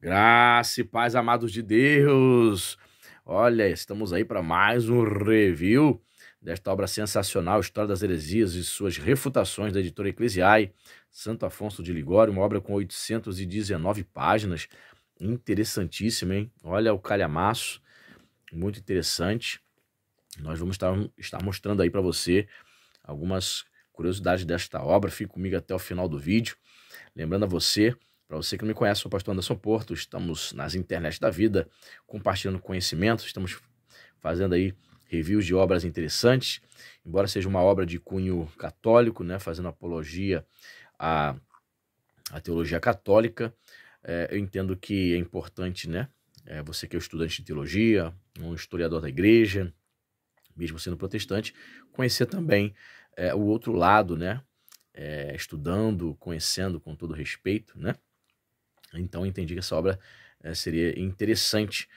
Graça e paz, amados de Deus. Olha, estamos aí para mais um review desta obra sensacional, História das Heresias e suas refutações, da editora Ecclesiae, Santo Afonso de Ligório, uma obra com 819 páginas, interessantíssima, hein? Olha o calhamaço, muito interessante. Nós vamos estar mostrando aí para você algumas curiosidades desta obra. Fique comigo até o final do vídeo. Lembrando a você, para você que não me conhece, sou o pastor Anderson Porto, estamos nas internet da vida, compartilhando conhecimento, estamos fazendo aí reviews de obras interessantes, embora seja uma obra de cunho católico, né, fazendo apologia à teologia católica. Eu entendo que é importante, né, você que é estudante de teologia, um historiador da igreja, mesmo sendo protestante, conhecer também o outro lado, né, estudando, conhecendo com todo respeito, né? Então entendi que essa obra seria interessante.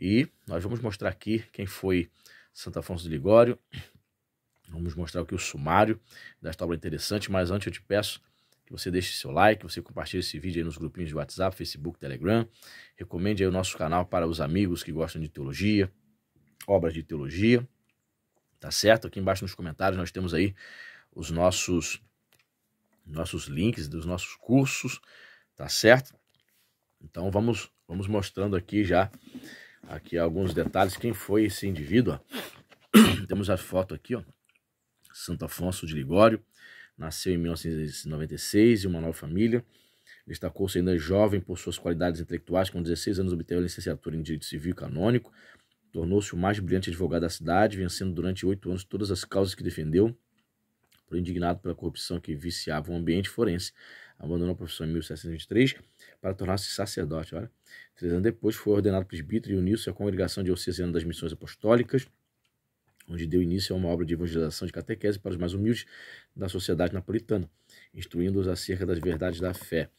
E nós vamos mostrar aqui quem foi Santo Afonso de Ligório. Vamos mostrar aqui o sumário desta obra interessante, mas antes eu te peço que você deixe seu like, que você compartilhe esse vídeo aí nos grupinhos de WhatsApp, Facebook, Telegram. Recomende aí o nosso canal para os amigos que gostam de teologia, obras de teologia, tá certo? Aqui embaixo nos comentários nós temos aí os nossos links dos nossos cursos, tá certo? Então vamos mostrando aqui já alguns detalhes. Quem foi esse indivíduo? Ó. Temos a foto aqui, ó. Santo Afonso de Ligório, nasceu em 1996 em uma nova família. Destacou-se ainda jovem por suas qualidades intelectuais. Com 16 anos obteve a licenciatura em Direito Civil e Canônico. Tornou-se o mais brilhante advogado da cidade, vencendo durante 8 anos todas as causas que defendeu. Por indignado pela corrupção que viciava o ambiente forense, abandonou a profissão em 1723 para tornar-se sacerdote. Olha. 3 anos depois foi ordenado presbítero e uniu-se à Congregação Diocesana das Missões Apostólicas, onde deu início a uma obra de evangelização de catequese para os mais humildes da sociedade napolitana, instruindo-os acerca das verdades da fé.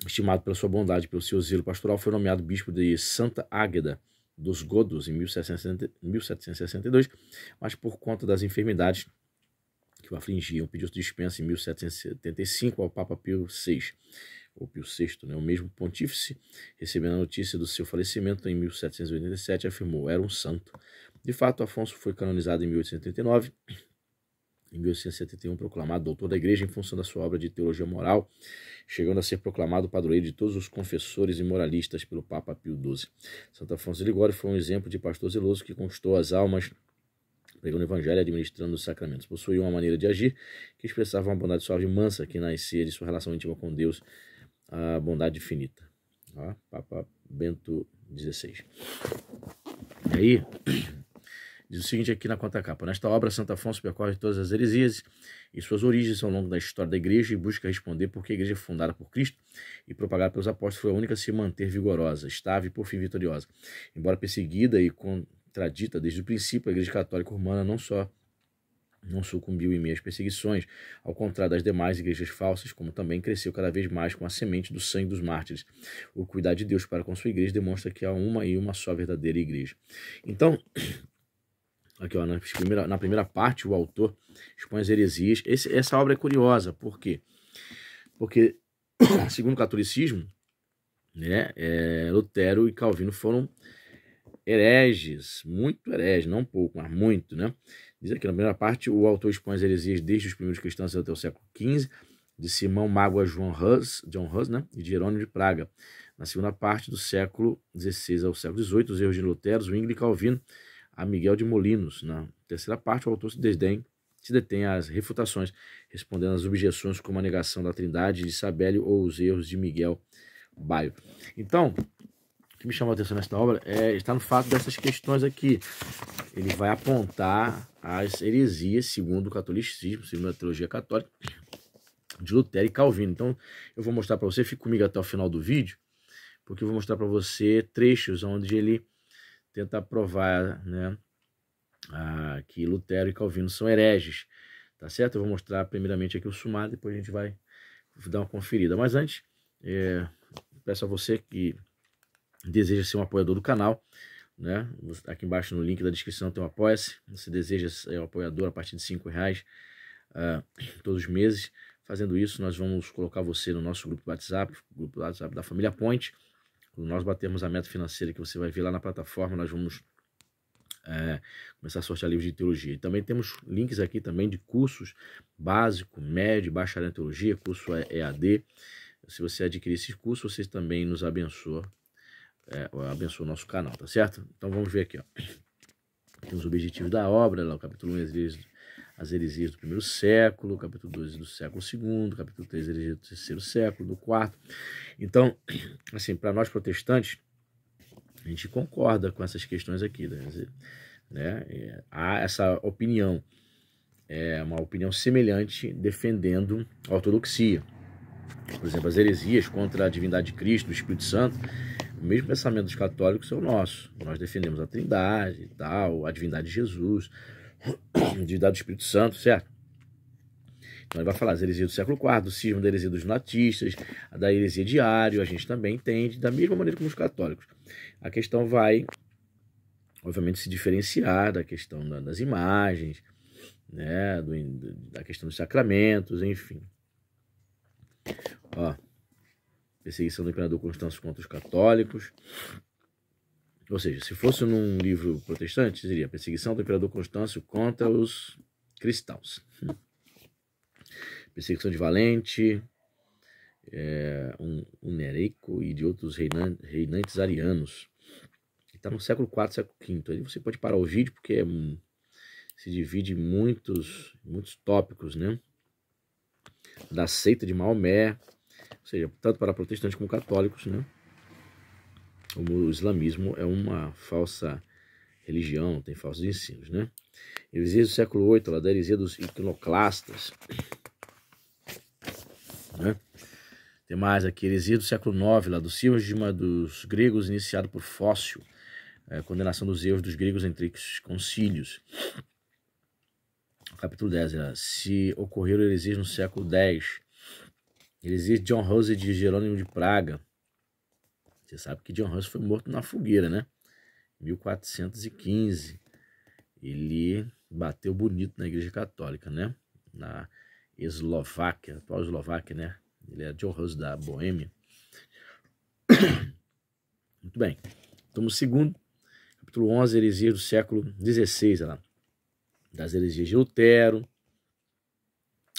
Estimado pela sua bondade e pelo seu zelo pastoral, foi nomeado bispo de Santa Águeda dos Godos em 1762, mas por conta das enfermidades que o afligiam, pediu dispensa em 1775 ao Papa Pio VI, ou Pio VI, né? O mesmo pontífice, recebendo a notícia do seu falecimento em 1787, afirmou: era um santo. De fato, Afonso foi canonizado em 1839, em 1871 proclamado doutor da igreja em função da sua obra de teologia moral, chegando a ser proclamado padroeiro de todos os confessores e moralistas pelo Papa Pio XII. Santo Afonso de Ligório foi um exemplo de pastor zeloso que conquistou as almas pregando o evangelho e administrando os sacramentos. Possuía uma maneira de agir que expressava uma bondade suave e mansa que nascia de sua relação íntima com Deus, a bondade infinita. Ó, Papa Bento XVI. E aí, diz o seguinte aqui na contracapa: nesta obra, Santo Afonso percorre todas as heresias e suas origens ao longo da história da igreja e busca responder por que a igreja fundada por Cristo e propagada pelos apóstolos foi a única a se manter vigorosa, estável e por fim vitoriosa. Embora perseguida e contradita desde o princípio, a igreja católica romana não sucumbiu em meio às perseguições, ao contrário das demais igrejas falsas, como também cresceu cada vez mais com a semente do sangue dos mártires. O cuidado de Deus para com sua igreja demonstra que há uma só verdadeira igreja. Então, aqui, ó, na primeira parte, o autor expõe as heresias. Essa obra é curiosa, por quê? Porque, segundo o catolicismo, né, Lutero e Calvino foram hereges, muito hereges, não pouco, mas muito, né? Diz aqui na primeira parte, o autor expõe as heresias desde os primeiros cristãos até o século XV, de Simão Mágoa John Hus, né? E de Jerônimo de Praga. Na segunda parte do século XVI ao século XVIII, os erros de Lutero, Zwingli e Calvino, a Miguel de Molinos. Na terceira parte, o autor se detém às refutações, respondendo às objeções como a negação da Trindade de Sabélio ou os erros de Miguel Baio. Então, o que me chamou a atenção nessa obra está no fato dessas questões aqui. Ele vai apontar as heresias, segundo o catolicismo, segundo a teologia católica, de Lutero e Calvino. Então, eu vou mostrar para você, fique comigo até o final do vídeo, porque eu vou mostrar para você trechos onde ele tenta provar, né, que Lutero e Calvino são hereges, tá certo? Eu vou mostrar primeiramente aqui o sumário, depois a gente vai dar uma conferida. Mas antes, peço a você que deseja ser um apoiador do canal, né? Aqui embaixo no link da descrição tem um Apoia-se. Você deseja ser um apoiador a partir de R$5 todos os meses, Fazendo isso, nós vamos colocar você no nosso grupo do WhatsApp, o grupo do WhatsApp da Família Point. Quando nós batermos a meta financeira que você vai ver lá na plataforma, nós vamos começar a sortear livros de teologia. E também temos links aqui também de cursos básico, médio, bacharel em teologia, curso EAD. Se você adquirir esses cursos, vocês também nos abençoam, abençoa o nosso canal, tá certo? Então vamos ver aqui, ó. Temos os objetivos da obra, lá o capítulo 1, as heresias do primeiro século, capítulo 2 do século II, capítulo 3, heresias do terceiro século, do quarto. Então, assim, para nós protestantes, a gente concorda com essas questões aqui, né? Há essa opinião, uma opinião semelhante defendendo a ortodoxia. Por exemplo, as heresias contra a divindade de Cristo, do Espírito Santo, o mesmo pensamento dos católicos é o nosso. Nós defendemos a Trindade e tal, a divindade de Jesus, a divindade do Espírito Santo, certo? Então ele vai falar das heresias do século IV, do cisma da heresia dos natistas, da heresia de Ário, a gente também entende da mesma maneira como os católicos. A questão vai, obviamente, se diferenciar da questão das imagens, né, da questão dos sacramentos, enfim. Ó, perseguição do imperador Constâncio contra os católicos. Ou seja, se fosse num livro protestante, seria perseguição do imperador Constâncio contra os cristãos. Perseguição de Valente, um Nereico e de outros reinantes arianos. Está no século IV, século V. Aí você pode parar o vídeo porque se divide em muitos tópicos, né? Da seita de Maomé, ou seja, tanto para protestantes como católicos, né? O islamismo é uma falsa religião, tem falsos ensinos, né? Heresias do século VIII, lá da heresia dos iconoclastas, né? Tem mais aqui, heresia do século IX, lá do cisma dos gregos, iniciado por Fócio, condenação dos erros dos gregos entre concílios. Capítulo 10, se ocorreram heresias no século X, heresias de John Huss e de Jerônimo de Praga. Você sabe que John Huss foi morto na fogueira, né? 1415. Ele bateu bonito na Igreja Católica, né? Na Eslováquia, atual Eslováquia, né? Ele é John Huss da Boêmia. Muito bem. Tomo segundo, capítulo 11, heresias do século XVI, lá. Das heresias de Lutero,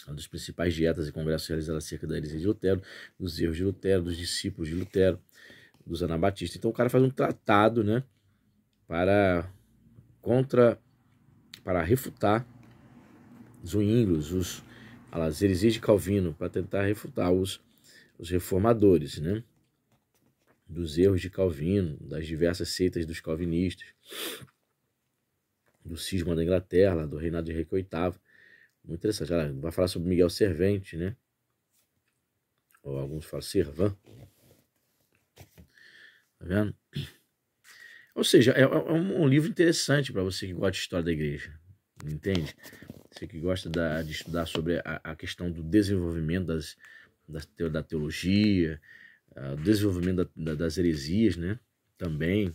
uma das principais dietas e congressos realizados acerca da heresia de Lutero, dos erros de Lutero, dos discípulos de Lutero, dos anabatistas. Então o cara faz um tratado, né, para refutar Zwinglius, as heresias de Calvino, para tentar refutar os reformadores, né, dos erros de Calvino, das diversas seitas dos calvinistas, do cisma da Inglaterra, do reinado de Henrique VIII. Muito interessante. Ela vai falar sobre Miguel Servente, né? Ou alguns falam Servan. Tá vendo? Ou seja, é um livro interessante para você que gosta de história da igreja. Entende? Você que gosta de estudar sobre a questão do desenvolvimento da teologia, o desenvolvimento das heresias, né? Também.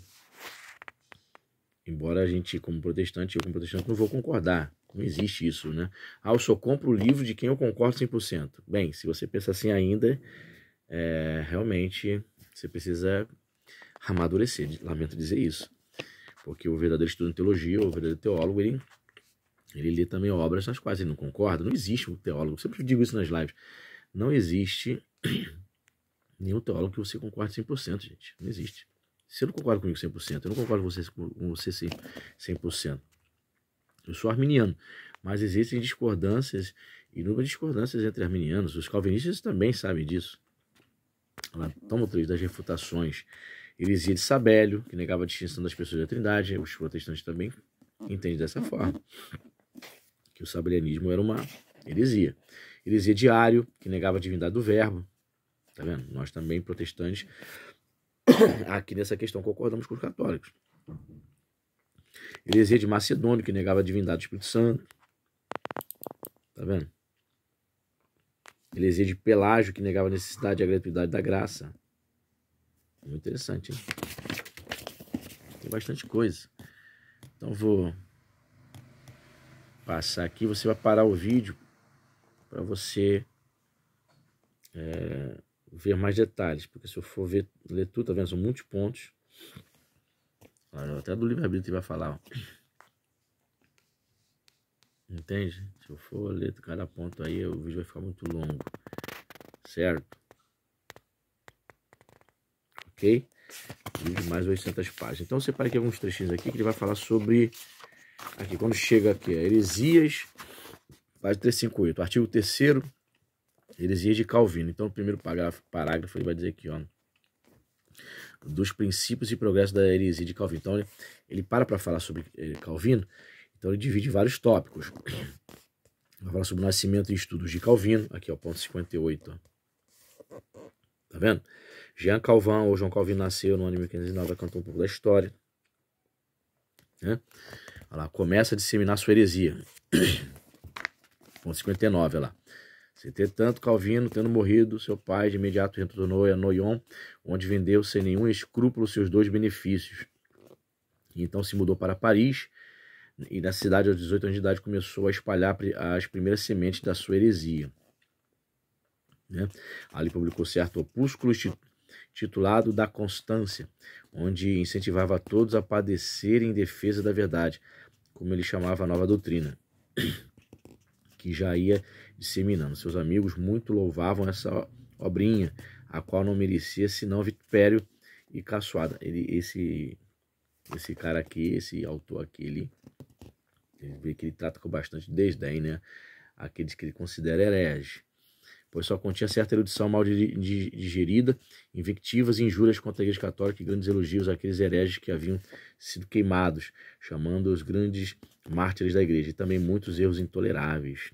Embora a gente, como protestante, não vou concordar. Não existe isso, né? Eu só compro o livro de quem eu concordo 100%. Bem, se você pensa assim ainda, realmente você precisa amadurecer. Lamento dizer isso. Porque o verdadeiro estudo em teologia, o verdadeiro teólogo, ele lê também obras nas quais ele não concorda. Não existe um teólogo. Eu sempre digo isso nas lives. Não existe nenhum teólogo que você concorde 100%, gente. Não existe. Você não concorda comigo 100%, eu não concordo com você 100%. Eu sou arminiano, mas existem discordâncias, inúmeras discordâncias entre arminianos. Os calvinistas também sabem disso. Toma o 3 das refutações. Heresia de Sabélio, que negava a distinção das pessoas da Trindade. Os protestantes também entendem dessa forma, que o sabelianismo era uma heresia. Heresia de Ário, que negava a divindade do Verbo. Tá vendo? Nós também, protestantes, aqui nessa questão concordamos com os católicos. Heresia de Macedônio, que negava a divindade do Espírito Santo. Tá vendo? Heresia de Pelágio, que negava a necessidade e a gratuidade da graça. Muito interessante, hein? Tem bastante coisa. Então vou passar aqui. Você vai parar o vídeo para você ver mais detalhes, porque se eu for ler tudo, tá vendo? São muitos pontos. Até do livre-arbítrio vai falar, ó. Entende? Se eu for ler cada ponto aí, o vídeo vai ficar muito longo, certo? Ok? Vídeo mais 800 páginas. Então eu separei aqui alguns trechinhos aqui que ele vai falar sobre, aqui, quando chega aqui, heresias, página 358, artigo 3º, heresias de Calvino. Então, no primeiro parágrafo ele vai dizer aqui, ó, dos princípios e progresso da heresia de Calvino. Então, ele para falar sobre Calvino, então ele divide em vários tópicos. Vai falar sobre o nascimento e estudos de Calvino, aqui, ó, ponto 58, ó. Tá vendo? Jean Calvin, ou João Calvino, nasceu no ano de 1509, vai contar um pouco da história, né? Olha lá, começa a disseminar sua heresia. Ponto 59, olha lá. Entretanto, Calvino, tendo morrido, seu pai de imediato retornou a Noyon, onde vendeu sem nenhum escrúpulo seus 2 benefícios. E então se mudou para Paris, e na cidade, aos 18 anos de idade, começou a espalhar as primeiras sementes da sua heresia, né? Ali publicou certo opúsculo titulado Da Constância, onde incentivava a todos a padecerem em defesa da verdade, como ele chamava a nova doutrina, que já ia disseminando. Seus amigos muito louvavam essa obrinha, a qual não merecia senão vitupério e caçoada. Esse cara aqui, esse autor aqui, ele vê que ele trata com bastante desdém, né, aqueles que ele considera hereges, pois só continha certa erudição mal digerida, invectivas e injúrias contra a Igreja Católica e grandes elogios àqueles hereges que haviam sido queimados, chamando-os grandes mártires da Igreja, e também muitos erros intoleráveis.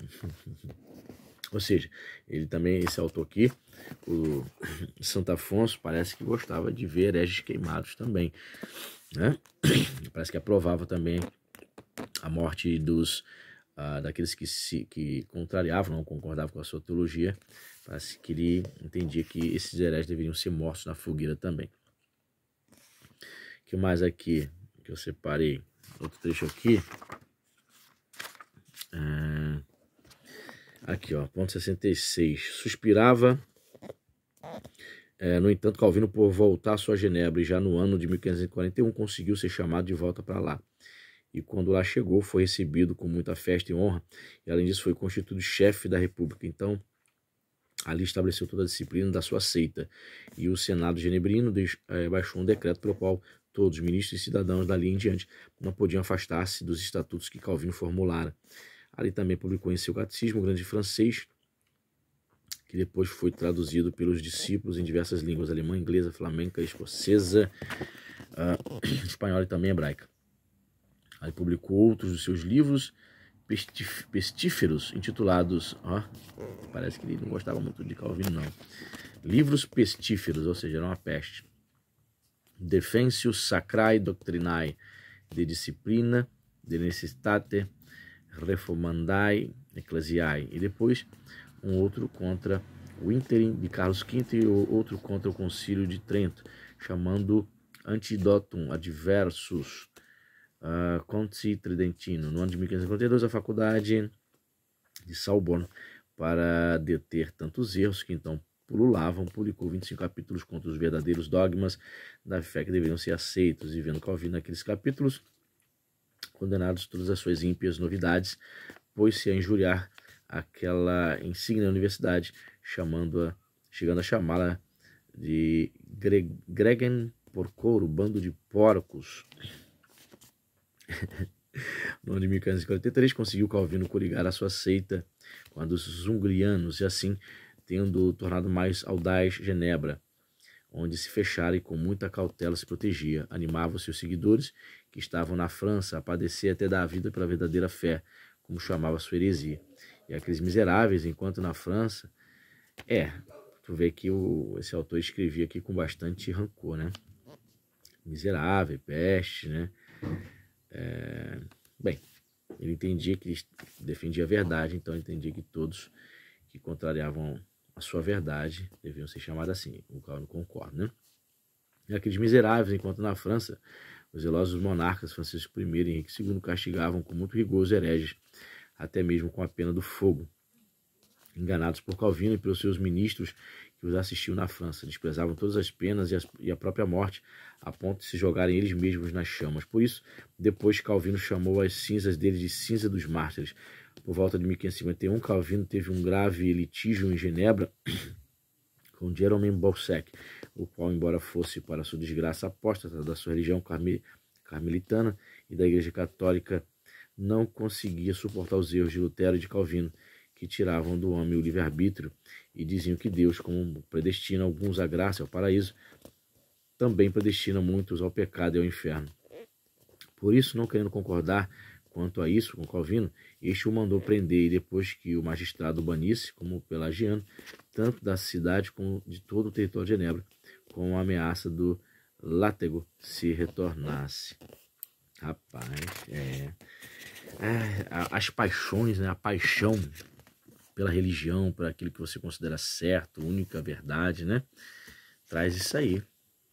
Ou seja, ele também, esse autor aqui, o Santo Afonso, parece que gostava de ver hereges queimados também, né? Parece que aprovava também a morte daqueles que contrariavam, não concordavam com a sua teologia. Parece que ele entendia que esses hereges deveriam ser mortos na fogueira também. O que mais aqui que eu separei? Outro trecho aqui. Aqui, ó, ponto 66. Suspirava, no entanto, Calvino por voltar à sua Genebra, e já no ano de 1541 conseguiu ser chamado de volta para lá. E quando lá chegou, foi recebido com muita festa e honra, e além disso foi constituído chefe da República. Então, ali estabeleceu toda a disciplina da sua seita, e o Senado genebrino baixou um decreto pelo qual todos, ministros e cidadãos dali em diante, não podiam afastar-se dos estatutos que Calvino formulara. Ali também publicou em seu catecismo o grande francês, que depois foi traduzido pelos discípulos em diversas línguas, alemã, inglesa, flamenca, escocesa, espanhola e também hebraica. Aí publicou outros dos seus livros pestíferos, intitulados, parece que ele não gostava muito de Calvino, não. Livros pestíferos, ou seja, era uma peste. Defensius Sacrae Doctrinae, de Disciplina, de Necessitate, Reformandae Ecclesiae. E depois um outro contra o ínterim de Carlos V e outro contra o Concílio de Trento, chamando Antidotum Adversus Conti Tridentino. No ano de 1552, a faculdade de Sorbonne, para deter tantos erros que então pululavam, publicou 25 capítulos contra os verdadeiros dogmas da fé que deveriam ser aceitos, e vendo Calvino naqueles capítulos, condenados todas as suas ímpias novidades, pôs-se a injuriar aquela insígnia universidade, chegando a chamá-la de Gregen Porcoro, bando de porcos. No ano de 1543, conseguiu Calvino coligar a sua seita com a dos zungrianos, e assim, tendo tornado mais audaz Genebra, onde se fechara e com muita cautela se protegia. Animava os seus seguidores, que estavam na França, a padecer até dar a vida pela verdadeira fé, como chamava a sua heresia. E aqueles miseráveis, enquanto na França, tu vê que esse autor escrevia aqui com bastante rancor, né? Miserável, peste, né? Bem, ele entendia que defendia a verdade, então ele entendia que todos que contrariavam a sua verdade deviam ser chamados assim, o qual eu não concordo, né? E aqueles miseráveis, enquanto na França, os zelosos monarcas Francisco I e Henrique II castigavam com muito rigor os hereges, até mesmo com a pena do fogo. enganados por Calvino e pelos seus ministros que os assistiam na França. Desprezavam todas as penas e a própria morte, a ponto de se jogarem eles mesmos nas chamas. Por isso, depois Calvino chamou as cinzas deles de cinza dos mártires. Por volta de 1551, Calvino teve um grave litígio em Genebra com Jérôme Boussac, o qual, embora fosse, para sua desgraça, apóstata da sua religião carmelitana e da Igreja Católica, não conseguia suportar os erros de Lutero e de Calvino, que tiravam do homem o livre-arbítrio e diziam que Deus, como predestina alguns à graça e ao paraíso, também predestina muitos ao pecado e ao inferno. Por isso, não querendo concordar quanto a isso com Calvino, este o mandou prender, e depois que o magistrado o banisse, como pelagiano, tanto da cidade como de todo o território de Genebra, com a ameaça do látego se retornasse. Rapaz, as paixões, né? A paixão pela religião, por aquilo que você considera certo, única verdade, né? Traz isso aí.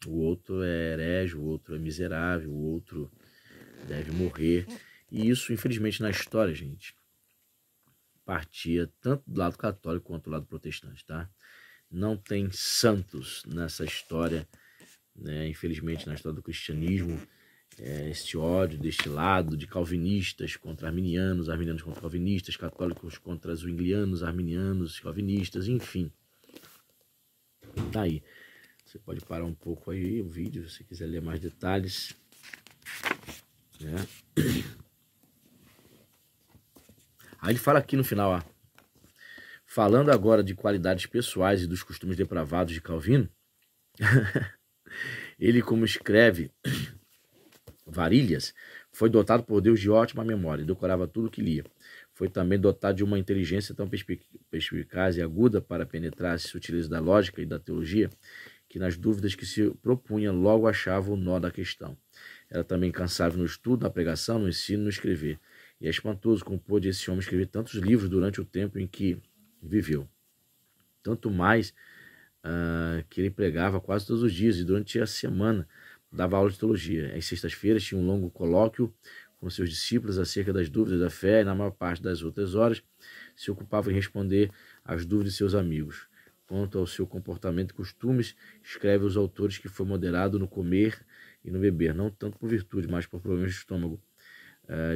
O outro é herege, o outro é miserável, o outro deve morrer. E isso, infelizmente, na história, gente, partia tanto do lado católico quanto do lado protestante, tá? Não tem santos nessa história, né? Infelizmente, na história do cristianismo, este ódio deste lado de calvinistas contra arminianos, arminianos contra calvinistas, católicos contra zwinglianos, arminianos, calvinistas, enfim. Tá aí. Você pode parar um pouco aí o vídeo, se quiser ler mais detalhes, né? Aí ele fala aqui no final, ó, falando agora de qualidades pessoais e dos costumes depravados de Calvino, ele, como escreve varilhas, foi dotado por Deus de ótima memória, decorava tudo o que lia. Foi também dotado de uma inteligência tão perspicaz e aguda para penetrar as sutilezas da lógica e da teologia, que nas dúvidas que se propunha logo achava o nó da questão. Era também incansável no estudo, na pregação, no ensino, no escrever. E é espantoso como pôde esse homem escrever tantos livros durante o tempo em que viveu. Tanto mais que ele pregava quase todos os dias e durante a semana dava aula de teologia. Às sextas-feiras tinha um longo colóquio com seus discípulos acerca das dúvidas da fé e na maior parte das outras horas se ocupava em responder às dúvidas de seus amigos. Quanto ao seu comportamento e costumes, escreve os autores que foi moderado no comer e no beber, não tanto por virtude, mas por problemas de estômago,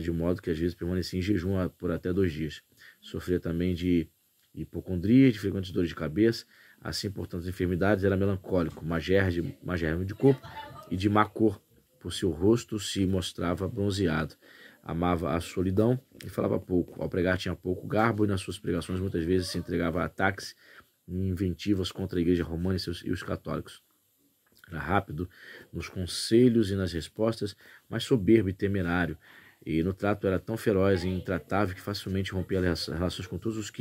de modo que às vezes permanecia em jejum por até 2 dias. Sofria também de hipocondria, de frequentes dores de cabeça, assim por tantas enfermidades, era melancólico, magérrimo de corpo e de má cor, por seu rosto se mostrava bronzeado. Amava a solidão e falava pouco. Ao pregar tinha pouco garbo e nas suas pregações muitas vezes se entregava a ataques inventivas contra a igreja romana e os católicos. Era rápido nos conselhos e nas respostas, mas soberbo e temerário. E no trato era tão feroz e intratável que facilmente rompia as relações com todos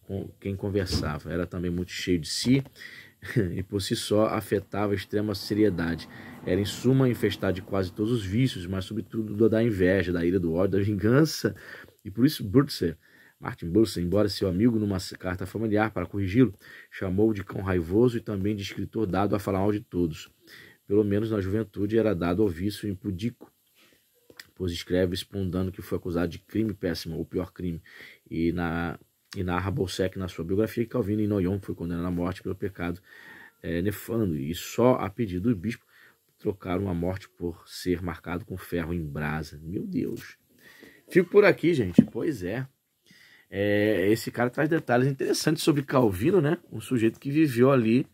com quem conversava. Era também muito cheio de si e por si só afetava a extrema seriedade. Era em suma infestado de quase todos os vícios, mas sobretudo da inveja, da ira, do ódio, da vingança. E por isso Martin Bucer, embora seu amigo numa carta familiar para corrigi-lo, chamou-o de cão raivoso e também de escritor dado a falar mal de todos. Pelo menos na juventude era dado ao vício impudico, pois escreve expondando que foi acusado de crime péssimo, ou pior crime, e narra Boussac na sua biografia que Calvino e Noyon foi condenado à morte pelo pecado nefando, e só a pedido do bispo trocaram a morte por ser marcado com ferro em brasa. Meu Deus! Fico por aqui, gente. Pois é. Esse cara traz detalhes interessantes sobre Calvino, né? Um sujeito que viveu ali,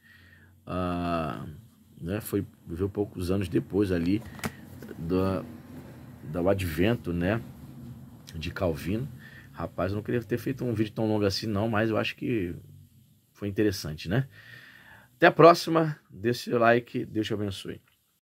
né? Viveu poucos anos depois ali do advento, né? De Calvino. Rapaz, eu não queria ter feito um vídeo tão longo assim não, mas eu acho que foi interessante, né? Até a próxima. Deixe seu like. Deus te abençoe.